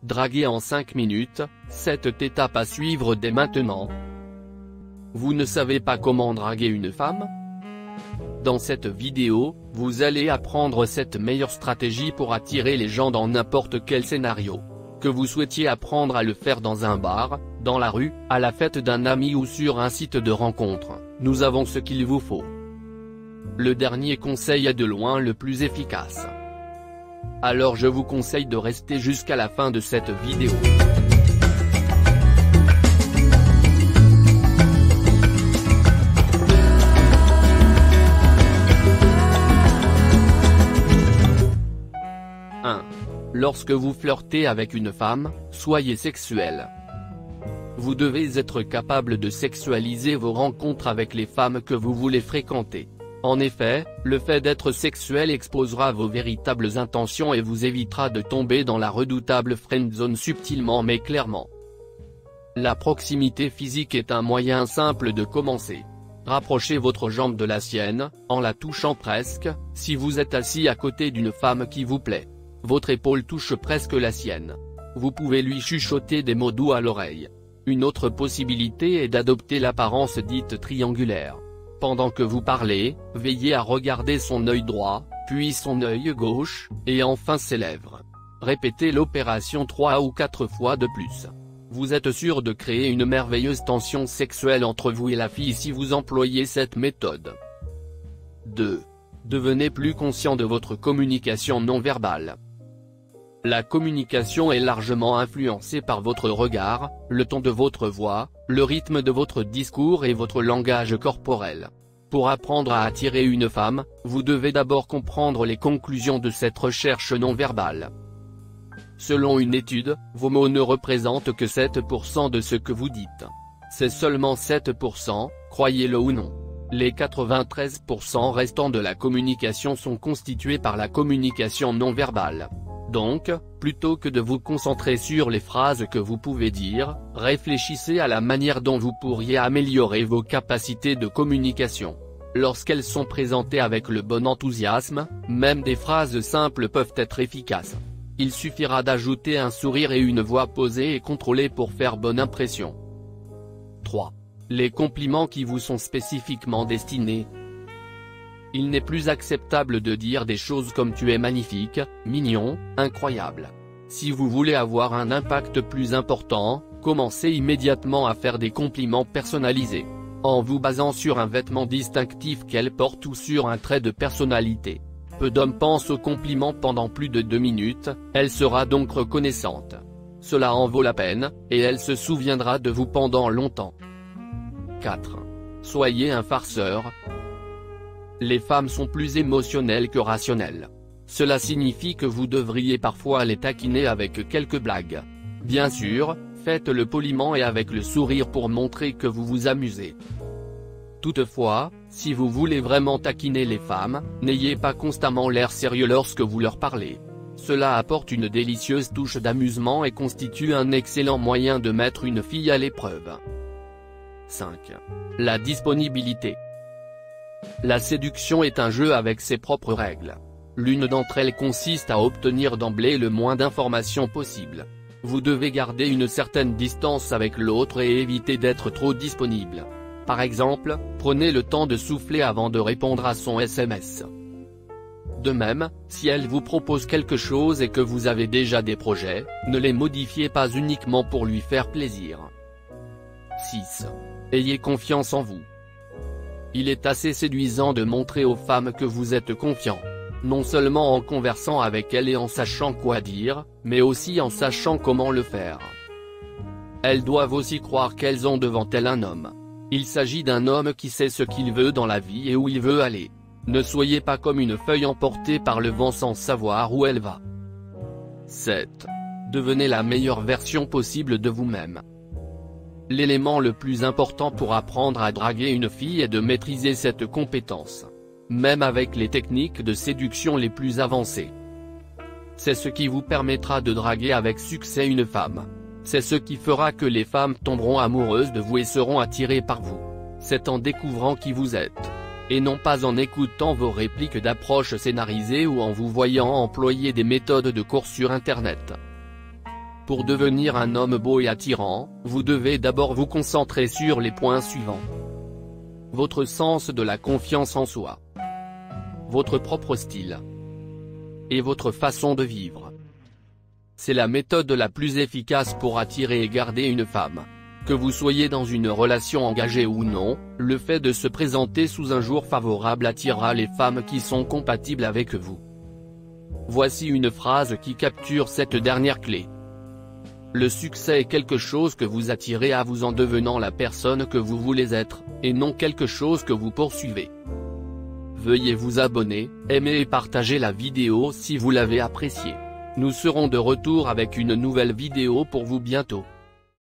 Draguer en 5 minutes, cette étape à suivre dès maintenant. Vous ne savez pas comment draguer une femme? Dans cette vidéo, vous allez apprendre cette meilleure stratégie pour attirer les gens dans n'importe quel scénario. Que vous souhaitiez apprendre à le faire dans un bar, dans la rue, à la fête d'un ami ou sur un site de rencontre, nous avons ce qu'il vous faut. Le dernier conseil est de loin le plus efficace. Alors je vous conseille de rester jusqu'à la fin de cette vidéo. Lorsque vous flirtez avec une femme, soyez sexuel. Vous devez être capable de sexualiser vos rencontres avec les femmes que vous voulez fréquenter. En effet, le fait d'être sexuel exposera vos véritables intentions et vous évitera de tomber dans la redoutable friendzone subtilement mais clairement. La proximité physique est un moyen simple de commencer. Rapprochez votre jambe de la sienne, en la touchant presque, si vous êtes assis à côté d'une femme qui vous plaît. Votre épaule touche presque la sienne. Vous pouvez lui chuchoter des mots doux à l'oreille. Une autre possibilité est d'adopter l'apparence dite triangulaire. Pendant que vous parlez, veillez à regarder son œil droit, puis son œil gauche, et enfin ses lèvres. Répétez l'opération 3 ou 4 fois de plus. Vous êtes sûr de créer une merveilleuse tension sexuelle entre vous et la fille si vous employez cette méthode. 2. Devenez plus conscient de votre communication non verbale. La communication est largement influencée par votre regard, le ton de votre voix, le rythme de votre discours et votre langage corporel. Pour apprendre à attirer une femme, vous devez d'abord comprendre les conclusions de cette recherche non verbale. Selon une étude, vos mots ne représentent que 7% de ce que vous dites. C'est seulement 7%, croyez-le ou non. Les 93% restants de la communication sont constitués par la communication non verbale. Donc, plutôt que de vous concentrer sur les phrases que vous pouvez dire, réfléchissez à la manière dont vous pourriez améliorer vos capacités de communication. Lorsqu'elles sont présentées avec le bon enthousiasme, même des phrases simples peuvent être efficaces. Il suffira d'ajouter un sourire et une voix posée et contrôlée pour faire bonne impression. 3. Les compliments qui vous sont spécifiquement destinés. Il n'est plus acceptable de dire des choses comme « tu es magnifique, mignon, incroyable ». Si vous voulez avoir un impact plus important, commencez immédiatement à faire des compliments personnalisés. En vous basant sur un vêtement distinctif qu'elle porte ou sur un trait de personnalité. Peu d'hommes pensent aux compliments pendant plus de 2 minutes, elle sera donc reconnaissante. Cela en vaut la peine, et elle se souviendra de vous pendant longtemps. 4. Soyez un farceur. Les femmes sont plus émotionnelles que rationnelles. Cela signifie que vous devriez parfois les taquiner avec quelques blagues. Bien sûr, faites-le poliment et avec le sourire pour montrer que vous vous amusez. Toutefois, si vous voulez vraiment taquiner les femmes, n'ayez pas constamment l'air sérieux lorsque vous leur parlez. Cela apporte une délicieuse touche d'amusement et constitue un excellent moyen de mettre une fille à l'épreuve. 5. La disponibilité. La séduction est un jeu avec ses propres règles. L'une d'entre elles consiste à obtenir d'emblée le moins d'informations possible. Vous devez garder une certaine distance avec l'autre et éviter d'être trop disponible. Par exemple, prenez le temps de souffler avant de répondre à son SMS. De même, si elle vous propose quelque chose et que vous avez déjà des projets, ne les modifiez pas uniquement pour lui faire plaisir. 6. Ayez confiance en vous. Il est assez séduisant de montrer aux femmes que vous êtes confiant. Non seulement en conversant avec elles et en sachant quoi dire, mais aussi en sachant comment le faire. Elles doivent aussi croire qu'elles ont devant elles un homme. Il s'agit d'un homme qui sait ce qu'il veut dans la vie et où il veut aller. Ne soyez pas comme une feuille emportée par le vent sans savoir où elle va. 7. Devenez la meilleure version possible de vous-même. L'élément le plus important pour apprendre à draguer une fille est de maîtriser cette compétence. Même avec les techniques de séduction les plus avancées. C'est ce qui vous permettra de draguer avec succès une femme. C'est ce qui fera que les femmes tomberont amoureuses de vous et seront attirées par vous. C'est en découvrant qui vous êtes. Et non pas en écoutant vos répliques d'approche scénarisées ou en vous voyant employer des méthodes de cours sur Internet. Pour devenir un homme beau et attirant, vous devez d'abord vous concentrer sur les points suivants. Votre sens de la confiance en soi, votre propre style et votre façon de vivre. C'est la méthode la plus efficace pour attirer et garder une femme. Que vous soyez dans une relation engagée ou non, le fait de se présenter sous un jour favorable attirera les femmes qui sont compatibles avec vous. Voici une phrase qui capture cette dernière clé. Le succès est quelque chose que vous attirez à vous en devenant la personne que vous voulez être, et non quelque chose que vous poursuivez. Veuillez vous abonner, aimer et partager la vidéo si vous l'avez appréciée. Nous serons de retour avec une nouvelle vidéo pour vous bientôt.